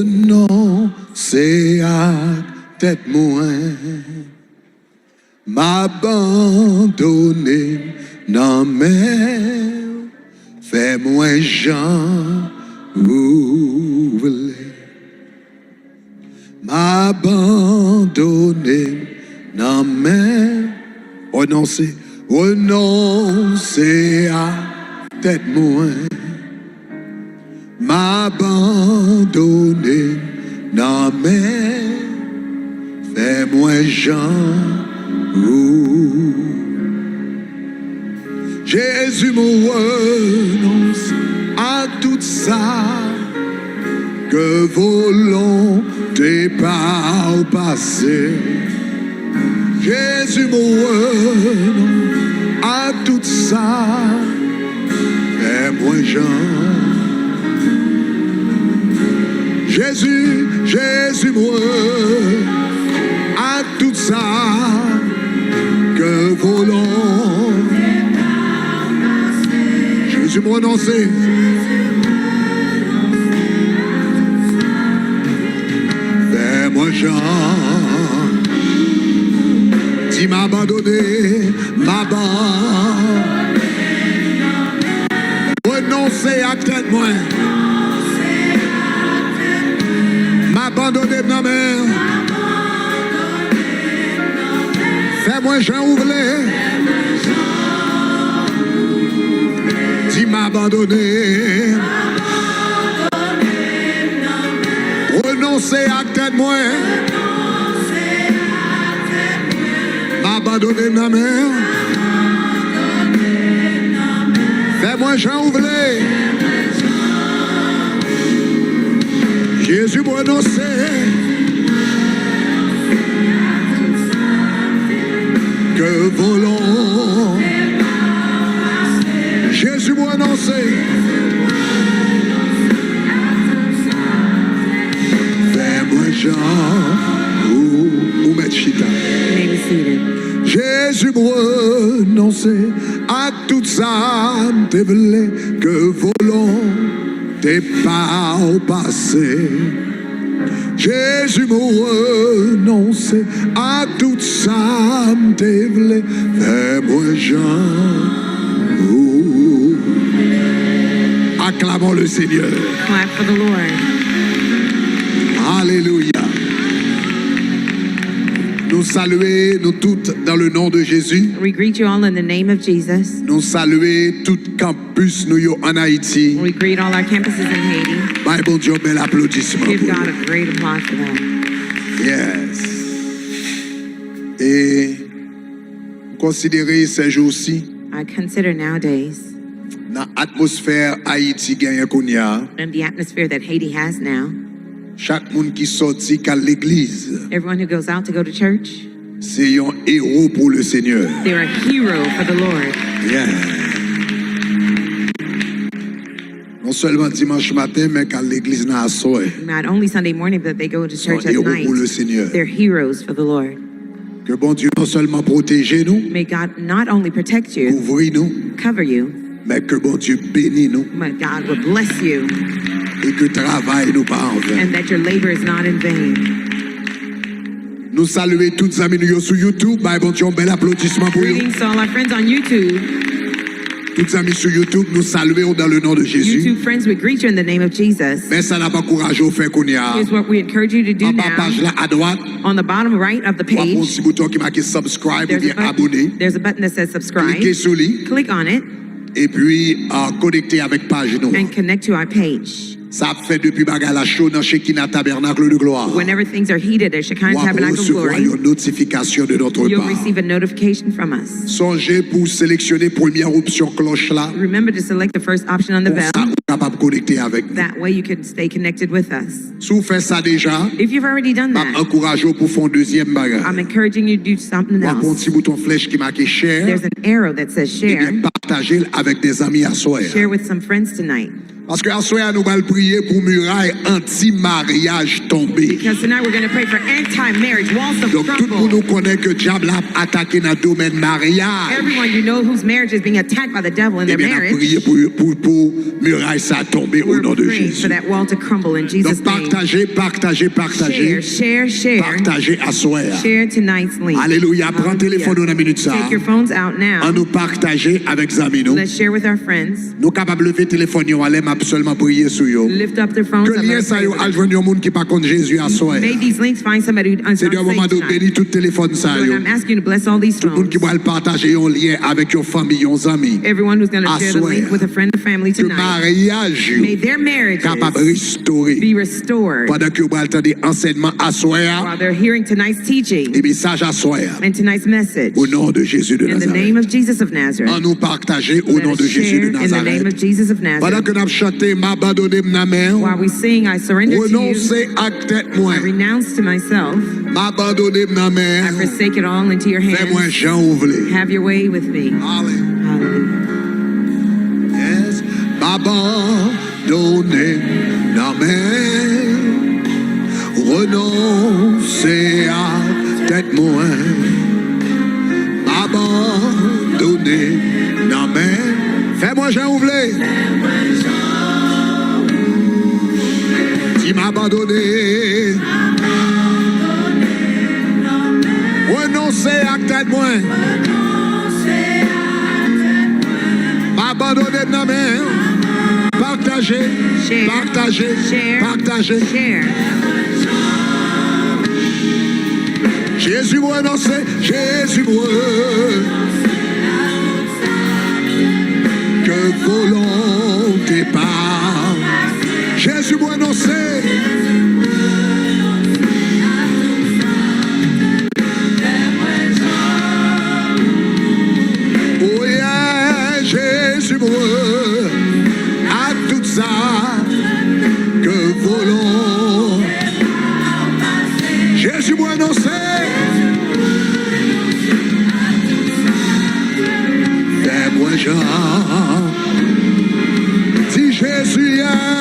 non, c'est à tête moins. M'abandonner, non mais, fais-moi Jean, vous voulez. M'abandonner, non mais, renoncer à tête moins. M'abandonner, non mais, fais-moi Jean. Jésus me renonce à tout ça, que volonté par au passé. Jésus me renonce à tout ça, fais-moi Jean. Jésus me renonce à tout ça, que volons. Jésus me renoncer. Fais-moi Jean. Tu m'as abandonné, renoncer à tête moi. M'abandonner de ma mère. Fais-moi Jean ouvler. Tu m'as abandonné. Renoncer à tête moi. M'abandonner ma mère. Fais-moi Jean ouvler. Jésus m'a renoncer. Que volons. Jésus m'a annoncé. Fais-moi Jean ou mettre chita. Jésus m'a annoncé à toute ça te voulais que volons tes pas au passé. Jésus m'a renoncé à tout ça, m'te v'lait, fais-moi Jean. Acclamons le Seigneur. Clap for the Lord. Alléluia. Nous saluons, nous toutes, dans le nom de Jésus. We greet you all in the name of Jesus. Nous saluons tout campus nous en Haïti. We greet all our campuses in Haiti. Bye, bon Dieu, bel applaudissement. Give God a great applause for them. Yes. Et considérez ces jours-ci. I consider nowadays, Dans l'atmosphère Haïti gagne kounya, and the atmosphere that Haiti has now, chaque monde qui sorti à l'église, everyone who goes out to go to church, c'est un héros pour le Seigneur. they're a hero for the Lord. Yeah. Non seulement dimanche matin, mais qu'à l'église na soir. Not only Sunday morning, but they go to church at Héros night. pour le Seigneur. They're heroes for the Lord. Que bon Dieu non seulement protège nous, May God not only protect you, couvrir nous, cover you, mais que bon Dieu bénisse nous but God will bless you, et que travail nous pas en vain. and that your labor is not in vain. Nous saluons tous les amis nous sur YouTube. Bye, bon Dieu, un bel applaudissement pour eux. Greetings to all our friends on YouTube. Tous les amis sur YouTube, nous saluons dans le nom de Jésus. YouTube friends, we greet you in the name of Jesus. Mais ça n'a pas courage au fait qu'on y a. Here's what we encourage you to do En bas now. page là à droite, On the bottom right of the on a un page, petit bouton qui marque subscribe ou bien abonner. there's a button that says subscribe. Cliquez sur lui Click on it et puis connecter avec page nous. and connect to our page. Ça fait depuis bagarre la chaude dans Shekinah Tabernacle de gloire. Whenever things are heated at Shekinah On va Tabernacle of recevoir Glory, une notification de notre you'll part. receive a notification from us. Songez pour sélectionner première option cloche là. Remember to select the first option on the Pour bell. ça, vous êtes capable de connecter avec nous. That way you can stay connected with us. Si vous faites ça déjà, If you've already done that, encouragez-vous pour faire un deuxième bagarre. I'm encouraging you to do something On a un else. petit bouton flèche qui marque share. There's an arrow that says Et share. bien partagez avec des amis à soir. Share with some friends tonight. Parce que à soir nous allons prier pour muraille anti-mariage tombée. Because tonight we're going to pray for anti-marriage, walls of Donc tout le monde crumble. connaît que diable a attaqué dans le domaine mariage. Everyone you know whose marriage is being attacked by the devil in Eh their bien, on a marriage, prié pour muraille ça tomber au we're nom de praying Jésus. for that wall to crumble in Jesus' Donc name. partagez. Share. Partagez à soir. Share tonight's link. Alléluia. Prends le téléphone dans une minute ça. Take your phones out now. On nous partager avec amis nous. Let's share with our friends. Nous capables lever téléphone yo aller m'a seulement prier sur yo. Lift up their phones. Que I'm lien gonna ça pray yo with al them. joindre yon monde qui pas contre Jésus à soir. May these links find somebody who C'est un moment de bénir tout téléphone ça Lord, yo. I'm asking you to bless all these Tout le monde phones. qui va le partager un lien avec your famille, your amis. Everyone who's going to share the Assoir. link with a friend or family Que tonight. mariage yo May their marriages capable restaurer be restored pendant que vous entendez enseignement à soir while they're hearing tonight's teaching et message à soir and tonight's message. au nom de Jésus de In the Nazareth. name of Jesus of Nazareth. En nous partager au Let nom us de Jésus de share in the name of Nazareth. Jesus of Pendant Nazareth. que nous chantons m'abandonner ma mère, While we sing, I surrender to you. renoncer à tête moi, I renounce to myself. m'abandonner ma I mère, forsake it all into your fais-moi hands. Jean ouvré. Have your way with me. Hallelujah. Hallelujah. Yes. M'abandonner ma mère, renoncer à tête moi, m'abandonner ma mère, fais-moi Jean ouvré. Tu m'as abandonné. Renoncer à tête moi. M'abandonner de ma mère. Partager. Share. Share. Share. Jésus m'a renoncé. Jésus m'a. Que volonté pas. Jésus m'a renoncé. Oh yeah, Jésus m'a. À tout ça. Que volonté. Jésus m'a renoncé. Fais-moi Jean. Si Jésus est.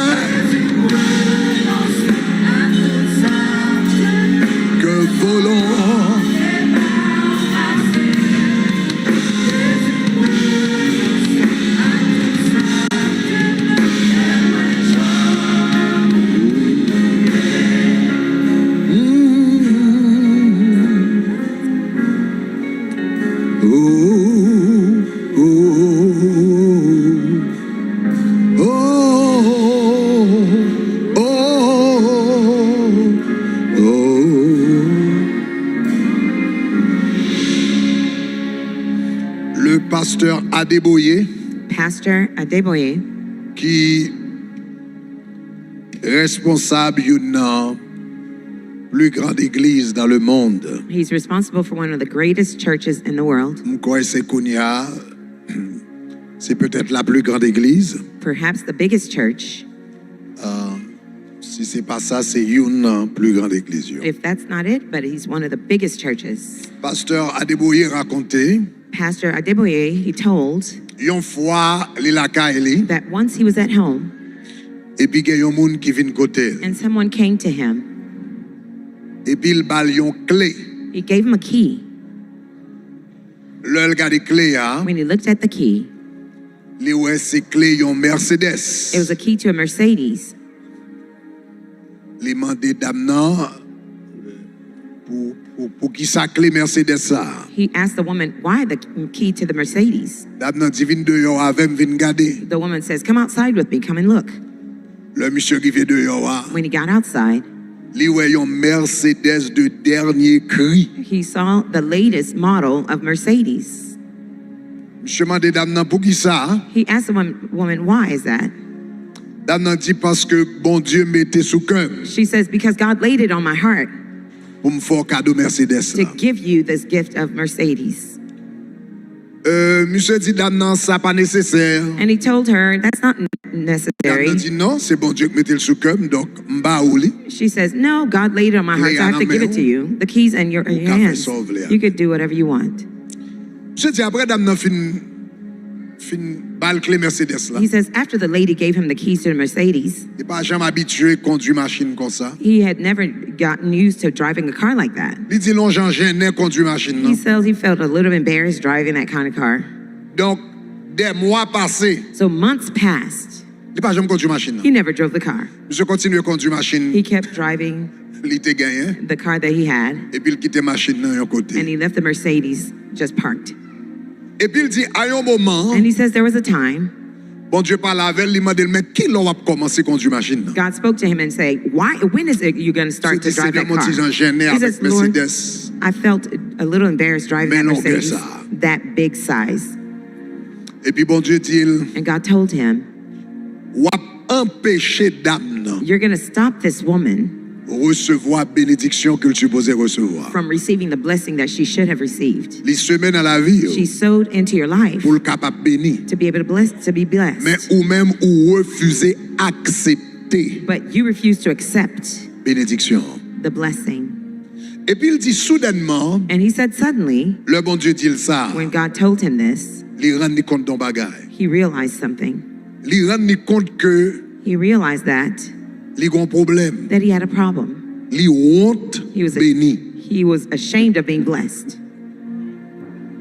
Que volons. Le pasteur Adeboye, Pastor Adeboye, qui responsable d'une plus grande église dans le monde. he's responsible for one of the greatest churches in the world, M'kwa c'est Kounia, c'est peut-être la plus grande église. perhaps the biggest church. Si c'est pas ça, c'est une plus grande église. If that's not it, but he's one of the biggest churches. Pasteur Adeboye racontait, Pastor Adeboye, he told une fois li la kaeli, that once he was at home et puis gen yon moun qui vient côté, and someone came to him, et puis il bal yon clé. he gave him a key. Le gade clé a, When he looked at the key, li wè c'est clé yon Mercedes. it was a key to a Mercedes. Li mande dam nan pour qui sa clé Mercedes ça. He asked the woman, why the key to the Mercedes? Dam nan di vin de yon avem vin gade. The woman says, come outside with me, come and look. Le monsieur qui vient de yon a, When he got outside, li wè yon Mercedes de dernier cri. he saw the latest model of Mercedes. Monsieur mande dam nan pour qui ça? He asked the woman, why is that? Dam nan di parce que bon Dieu mette sous cœur She says, because God laid it on my heart pour me faire cadeau Mercedes to là. give you this gift of Mercedes. Monsieur dit dam nan ça pas nécessaire. And he told her, that's not Dam necessary. nan dit non, c'est bon Dieu qui mette le sous cœur, donc m'ba ou li. She says, no, God laid it on my heart, so I have to give it to you. The keys in your hands. You could do whatever you want. Monsieur dit après dam nan fin Bal clé Mercedes là. He says after the lady gave him the keys to the Mercedes, Il pas jamais habitué à conduire machine comme ça. he had never gotten used to driving a car like that. Il dit non, Jean gêné conduire machine He non. says he felt a little embarrassed driving that kind of car. Donc des mois passés, So months passed. il pas jamais conduire machine. He never drove the car. Monsieur continue à conduire machine, He kept driving il était gagné the car that he had, et puis il quitte machine dans un and côté. he left the Mercedes just parked. Et puis il dit à un moment, And he says there was a time bon Dieu parle avec lui, il m'a dit mais qui l'a commencé à conduire machine non? God spoke to him and said, when is it you're going to start to drive that Mon petit Jean car? gêné He avec says, Lord, Mercedes. I felt a little embarrassed driving Mais that longueur Mercedes, ça. that big size. Et puis bon Dieu dit, And God told him, ou empêcher dame non you're going to stop this woman recevoir bénédiction que tu supposais recevoir. from receiving the blessing that she should have received. Les semaines dans la vie She sowed into your life pour le capable béni. to be able to be blessed. Mais ou même ou refuser accepter But you refuse to accept bénédiction. the blessing. Et puis il dit soudainement, And he said suddenly, le bon Dieu dit ça, when God told him this, il rend compte d'un bagage. he realized something. Il rend compte que He realized that il a un problème. he had a problem. Il honte He was béni. He was ashamed of being blessed.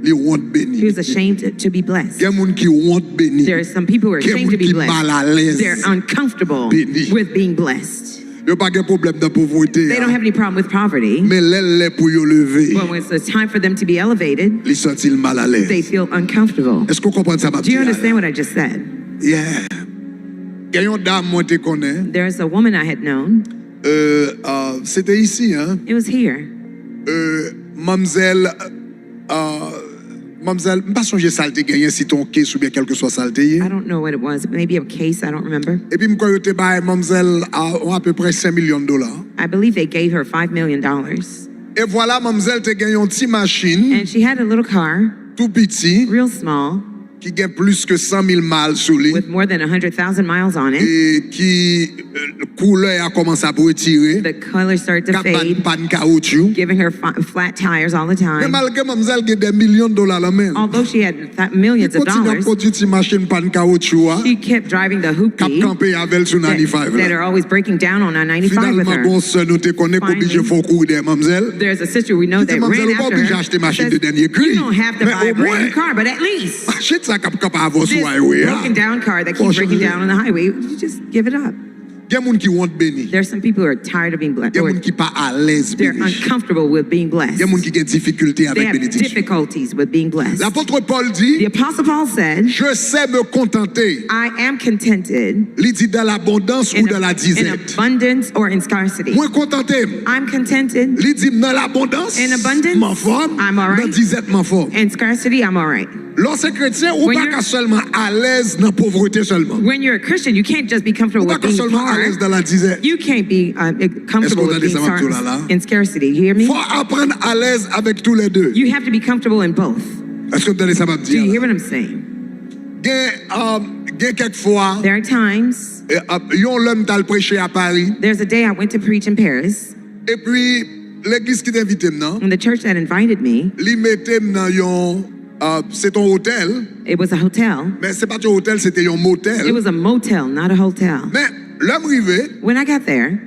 Il honte béni. He was ashamed to be Il blessed. y a des gens qui honte béni. There are some people who are Il y a ashamed des to gens be qui mal à blessed. l'aise. They're uncomfortable Béni. with being blessed. Il n'y a pas de problème de pauvreté. They don't have any problem with poverty. Mais l'aile pour y lever, But when it's time for them to be elevated, ils sont mal à they l'aise. feel uncomfortable. Est-ce qu'on comprend ça, ma Do you petite? understand what I just said? Yeah. Il y a une dame, moi, je connais. There's a woman I had known. C'était ici, hein? It was here. Mademoiselle, mademoiselle, je ne sais pas si j'ai salté gagné si ton caisse ou bien quelque soit salté. I don't know what it was. Maybe a case. I don't remember. Et puis, je te baille mademoiselle à peu près 5 millions de dollars. I believe they gave her $5 million. Et voilà, mademoiselle, tu gagné une petite machine, And she had a little car, tout petit, real small, qui gagne plus que 100 000 miles sous lui. with more than 100,000 miles on it. Et qui, le couleur a commencé à retirer. The color started to fade, Pan caoutchouc. giving her flat tires all the Mais time. malgré mademoiselle qui a des millions de dollars la même. Although she had millions Elle of continue à dollars, conduire cette machine pan caoutchouc. she kept driving the Cap hoopty campé avec sur 95. that are always breaking down on I-95 with Finalement, her. bon, ça, nous te connaît qu'obligé Finally, faut courir des mademoiselle. There's a sister we know She that dit, mademoiselle, ran vous pas after obligé her. d'acheter machine Says, de dernier cri. you don't have to Mais buy a au brand moins, new car, but at least achète ça cap avoir this sur highway. broken down car that keeps breaking down on the highway, you just give it up. Il y a des gens qui ont béni. There's some people who are tired of being blessed. Il y a des Or gens qui pas à l'aise they're béni. uncomfortable with being Il blessed. y a des gens qui ont des difficultés They avec have bénédiction. difficulties with being blessed. L'apôtre Paul The dit, Apostle Paul said, je sais me contenter. I am contented Il dit dans l'abondance ou dans la in disette. abundance or in scarcity. Moi contenté. I'm contented. Il dit dans l'abondance, In abundance, m'en forme. I'm all Dans right. disette, m'en forme. In scarcity, I'm all right. Lorsque chrétien, ou When pas you're- qu'à seulement à l'aise dans la pauvreté seulement. When you're a Christian, you can't just be comfortable Ou pas with qu'à being seulement à l'aise poor. dans la disette. You can't be comfortable qu'on a with des being aventures là? in scarcity. You hear me? Il faut apprendre à l'aise avec tous les deux. You have to be comfortable in both. Est-ce que vous entendez ça va me Do you dire? hear what I'm saying? Il y a quelquefois, There are times. yon l'homme t'a prêché à Paris, There's a day I went to preach in Paris, et puis l'église qui t'invite maintenant, and the church that invited me, li mette dans yon, c'est ton hôtel, it was a hotel. mais c'est pas ton hôtel, c'était un motel. It was a motel, not a hotel. Mais l'homme rivé, When I got there,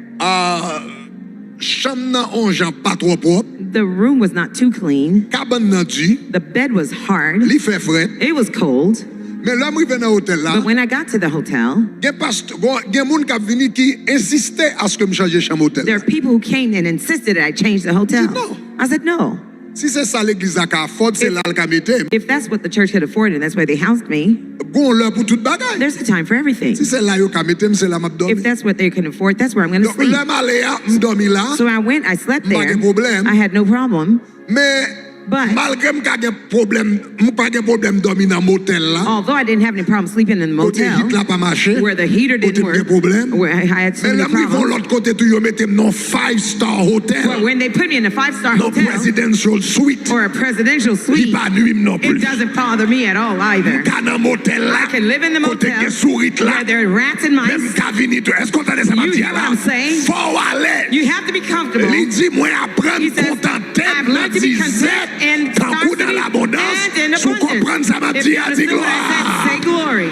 chambre nan on jan pas trop propre, the room was not too clean. cabane nan du, The bed was hard. li fait fret, It was cold. mais l'homme rivé dans hôtel là, But when I got to the hotel, gen moun kap vini qui insistait à ce que me change chambre hôtel. there are people who came and insisted that I change the hotel. No. I said, no. Si c'est ça l'église a ka afford, c'est là le ka mette. If that's what the church could afford and that's why they housed me, Gon l'heure pour toute bagaille. there's a time for everything. Si c'est là yo ka mette, c'est là m'a dormi. If that's what they can afford, that's where I'm going to Donc sleep. l'homme allé a m'dormi là, So I went, I slept Pas there. de problème. I had no problem. mais But malgré m'ka gen problème, m'pa gen problème dormi dans motel là. although I didn't have any problem sleeping in the Côté motel, hit là pas marché. where the heater Côté didn't gen work, problème. where I had so Mais many là m'y vont problems, l'autre côté tout yo mette non 5-star but hotel. when they put me in a 5-star Non hotel presidential suite. or a presidential Li suite, pas nuit non it plus. doesn't bother me at all either. Ka nan motel là. I can live in the Côté motel gen sourit là. where there are rats and Même mice. ka vini tout. Est-ce qu'on t'a ça m'a You dit hear what là? I'm saying? Faut aller. You have to be comfortable. Li dit moi apprendre He says, contenté I've dans learned to be content disette. in Tant coup dans scarcity l'abondance. and in Sous abundance. comprendre ça m'a If dit you a dit understand what I said, gloire. say glory.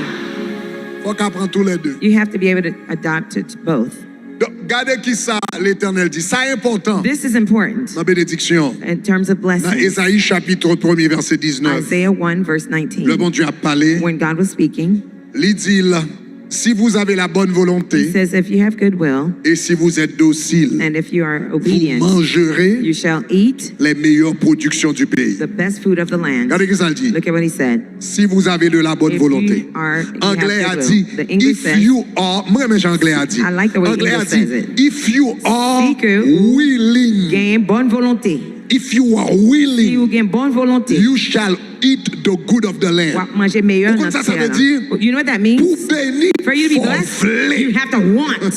Faut qu'on prenne tous les deux. You have to be able to adopt it both. Donc, regardez qui ça, l'Éternel dit. Ça est important. This is important Dans la bénédiction. in terms of Dans blessings. Ésaïe chapitre 1er, verset 19. Isaiah 1, verse 19. Le bon Dieu a parlé. When God was speaking, Il dit, si vous avez la bonne he volonté says, if you have goodwill et si vous êtes docile, and if you are vous obedient, mangerez you shall eat les meilleures productions du pays. the best food of the land. Regardez ce que ça dit. Look at what he said. Si vous avez de la bonne If volonté. you have Anglais a goodwill. dit, The English if says, you are, moi mais anglais a dit. I like the way Anglais a English dit, says it. if you are Si que willing, gain bonne volonté. if you are Si willing, vous gain bonne volonté, you shall eat the good of the vous land. manger meilleur Vous dans comprenez ça, ce ça veut terre-là. dire? You know what that Pour means? bénir, For you to be faut blessed, vler. you have to want.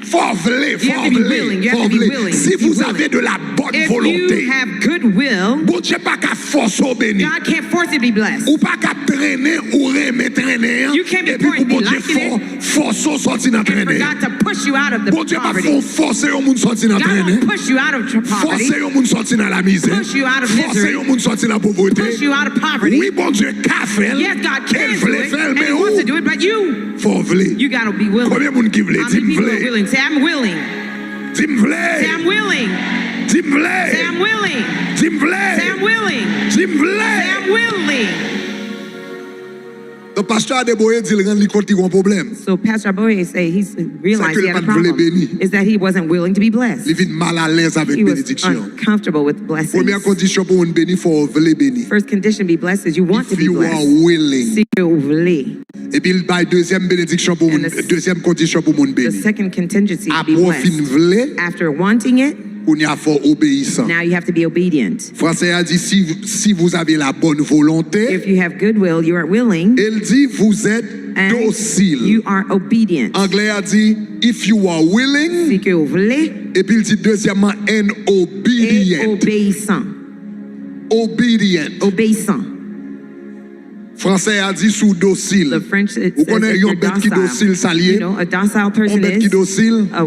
Faut vler, You have to be willing. You have to be willing. Si Be vous willing. avez de la bonne If volonté, you have goodwill, bon Dieu pas qu'à forcer au béni. God can't force you to be blessed. Ou pas qu'à traîner ou remettre traîner. You can't be Et puis pouring, pour bon be Dieu liking force au sortir dans And for traîner. God to push you out of the Bon Dieu pas poverty. forcer au monde sortir dans God traîner. won't push you out of poverty. Forcer au monde sortir dans la misère. Push you out of Forcer misery. au monde sortir dans la pauvreté. Push you out of poverty. Oui, bon Dieu, qu'a fait. Yes, God can Elle do voulait it, faire, and mais He wants to où? do it, but you Faut vler. gotta be willing. Combien de monde qui voulait? How Dis many people are vler. willing? Say, I'm willing. Dis vler. Say, I'm willing. Dis Say, vler. I'm willing. Dis Say, vler. I'm willing. Dis Say, vler. I'm willing. Le pasteur Adeboye dit qu'il rend compte qu'il y a un problème. So Pastor Boye say he's realized que he le had a pas voulait problem. béni. Is that he wasn't willing to be Il blessed. vit mal à l'aise avec He was bénédiction. uncomfortable with blessings. Première condition pour une béni, faut vouloir béni. First condition to be blessed is you want to If be you are blessed. willing. Si vous voulez. Et puis il bail deuxième bénédiction pour And une deuxième condition pour une The béni. second contingency to be Après fin blessed. vle, After wanting it, on y a fort obéissant. now you have to be obedient. Français a dit si vous avez la bonne volonté, If you have goodwill, you are willing, il dit vous êtes and docile. you are obedient. Anglais a dit if you are willing, Si que vous voulez, et puis il dit deuxièmement and et obedient. obéissant. Obedient. Obéissant. Français a dit sous docile. The French it Vous says connaissez if you're un bête qui docile, ça docile. lié. You know, a docile Un person bête qui is docile, a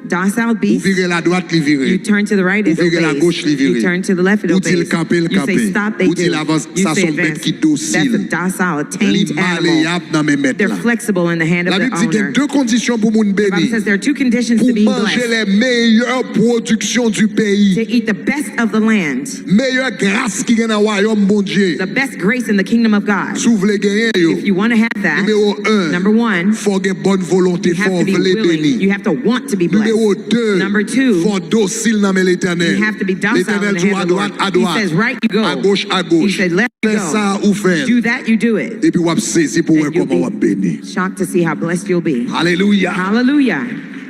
docile vous beast. virez la droite, li You virez. turn to the right, it Vous virez la gauche, li obeys. You virez. turn to the left, it Vous dites obeys. camper, le You say camper. stop, they Vous dites do. avance, You ça say sont bêtes advance. qui docile. That's a docile, a Li tamed animal. malléable dans mes maîtres They're là. flexible in the hand of La the Bible dit qu'il y a owner. deux conditions pour moun The Bible béni. says there are two conditions Pour to being manger blessed. les meilleures productions du pays. To eat the best of the land, Meilleure grâce qui est dans le royaume bon Dieu. the best grace in the kingdom of God. Si vous voulez gagner, yo. If you want to have that, Numéro 1, number one, faut gagner bonne volonté, you have faut to be vouloir willing. béni. You have to want to be Numéro blessed. 2, Number two, faut docile dans l'éternel. you have to be docile in L'éternel the dit hand à of the droite, Lord. à droite. He says right, you go. À gauche, à He gauche. said left, you Fais ça go. ou faire. Do that, you do it. Et puis on va saisir pour voir And you'll comment on va bénir. be shocked to see how blessed you'll be. Alléluia. Hallelujah.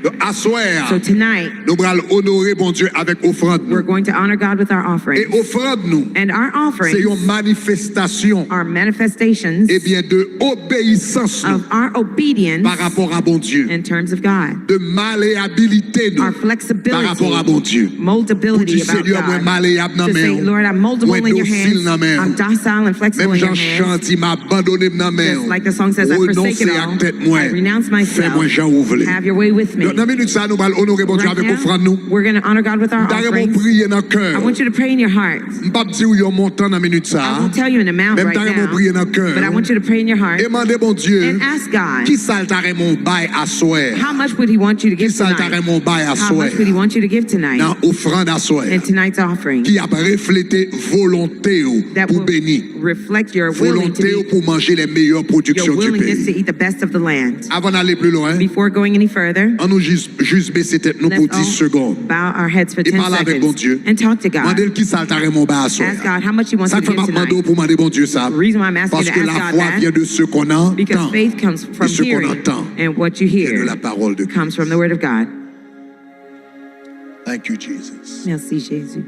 Donc, à soir, So tonight, nous allons honorer bon Dieu avec offrande. we're going to honor God with our offering. Et offrande nous, And our c'est offerings une manifestation are manifestations eh bien, de obéissance nous, of our obedience par rapport à bon Dieu. in terms of God. De malléabilité nous, Our par flexibility, rapport à bon Dieu. Pour moldability dire, about Seigneur, moi God. malléable dans To mes say, mains. Lord, I'm moldable Moi in your docile dans hands. mes I'm mains. docile and flexible Même in your Jean hands. chante, il m'a abandonné dans mes Just mains. like the song says, I forsake it Renoncer all. à tête moi. I renounce myself. Fais-moi Jean ouvre. Have your way with me. Dans la minute ça, nous allons honorer bon Dieu Right avec now, offrande nous. we're going to honor God with our Nous allons offerings. prier dans le I cœur. want you to pray in your heart. Je ne vais pas dire où il y a un montant dans la minute I ça. won't tell you an amount Même right temps, je vais now, prier dans le cœur. but I want you to pray in your heart Demandez bon Dieu, and ask God, qui ça t'a mon bail à soir? how much would he want you to Qui give ça t'a tonight? mon bail à How soir? much would he want you to give tonight Dans offrande à soir. in tonight's offering? Qui a reflété volonté That pour will bénir. reflect your willing to Volonté be, pour manger les meilleures your productions du willingness to pays. eat the best of the land. Avant d'aller plus loin, Before going any further, on nous juste baisser tête nous pour let's 10 all secondes. bow our heads for Et 10 parle avec bon Dieu. seconds and talk to God. Demandez qui ça t'a mon bail à soir. Ask God how much he wants Ça you to fait give ma demande tonight. pour demander bon Dieu ça. The reason why I'm asking Parce you que to la ask foi God vient that, de ce qu'on entend. because faith comes from Et ce qu'on hearing, entend and what you vient de hear la parole de comes Christ. from the word of God. Thank you, Jesus. Merci, Jésus.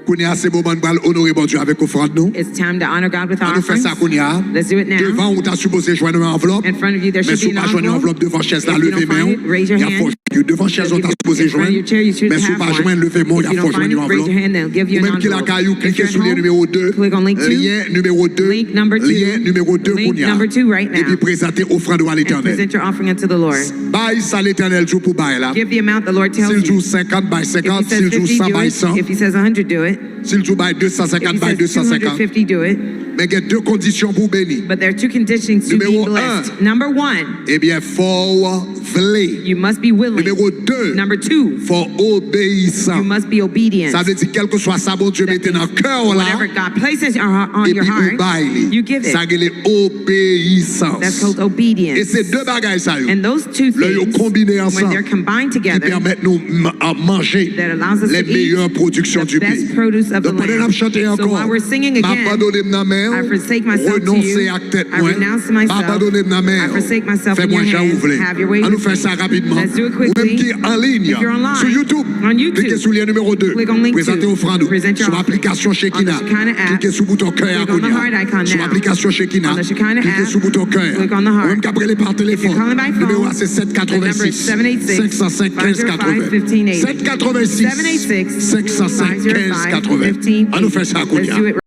Kounia, c'est moment de honorer bon Dieu avec offrande nous. It's time to honor God with On our nous fait offerings. ça, Kounia. Let's do it now. Devant, où tu as supposé joindre une enveloppe. In front of you, there Mais should si be vous an pas joindre une envelope. enveloppe devant chaise, If là, you levez don't find main. it, raise your Il y a hand. fort devant chez eux, t'as supposé in front of your joindre. chair, you should Mais si have pas one. joindre, levez mon, If il you faut don't find joindre une it, raise your enveloppe. hand, they'll give you Ou an même qui la envelope. caillou, If cliquez you're sur at le home, numéro 2. click on link 2. Lien numéro 2. Link number 2. Lien numéro 2 Link number 2 right now. Et puis présenter offrande à And l'éternel. present your offering unto the Lord. Bail ça l'éternel joue pour bail là. Give the amount the Lord tells S'il joue you. 50 bail If 50, he says s'il joue 50, 100 do bail it. 100. If he says 100, do it. S'il joue bail If 250 he bail says 250. 250, do it. Mais il y a deux conditions pour bénir. But there are two conditions to be Numéro blessed. un. Number 1, Eh bien, fort v'lé. you must be willing. Numéro 2, Number 2, fort obéissant. you must be obedient. Ça veut dire quel que soit ça, bon Dieu mette dans le cœur Whatever là. God places on Et your puis heart, ou bail. you give Ça it. c'est obéissance. That's called Et obedience. c'est deux bagailles ça yo. And those two Là, ils ont things, combiné when ensemble, they're combined qui together, permettent nous à manger that allows us les to eat meilleures productions the du pays. best produce of the Donc pendant land. qu'on chante So encore, while we're singing again, m'abandonner ma main, I forsake myself to renoncer you. à tête I moi, renounce myself. m'abandonner ma main, I forsake myself in fais-moi your Jean hands. ouvler. Have your way On nous with fait me. ça rapidement. Let's do it Ou même quickly. qui est en ligne, If you're online, sur YouTube, on YouTube, cliquez sur le lien numéro 2, click on link présentez 2, offrande, present your sur offering. l'application Shekina, On the Shekinah app, cliquez sur le bouton cœur à click on the Kounia, heart icon sur now. l'application Shekina, On the Shekinah cliquez app, sur le bouton cœur, click on the ou heart. même qu'appelez par téléphone, If you're calling by phone, numéro c'est the number is 786 505 1580, 786 786 505 1580. On nous fait ça à Let's Kounia. do it.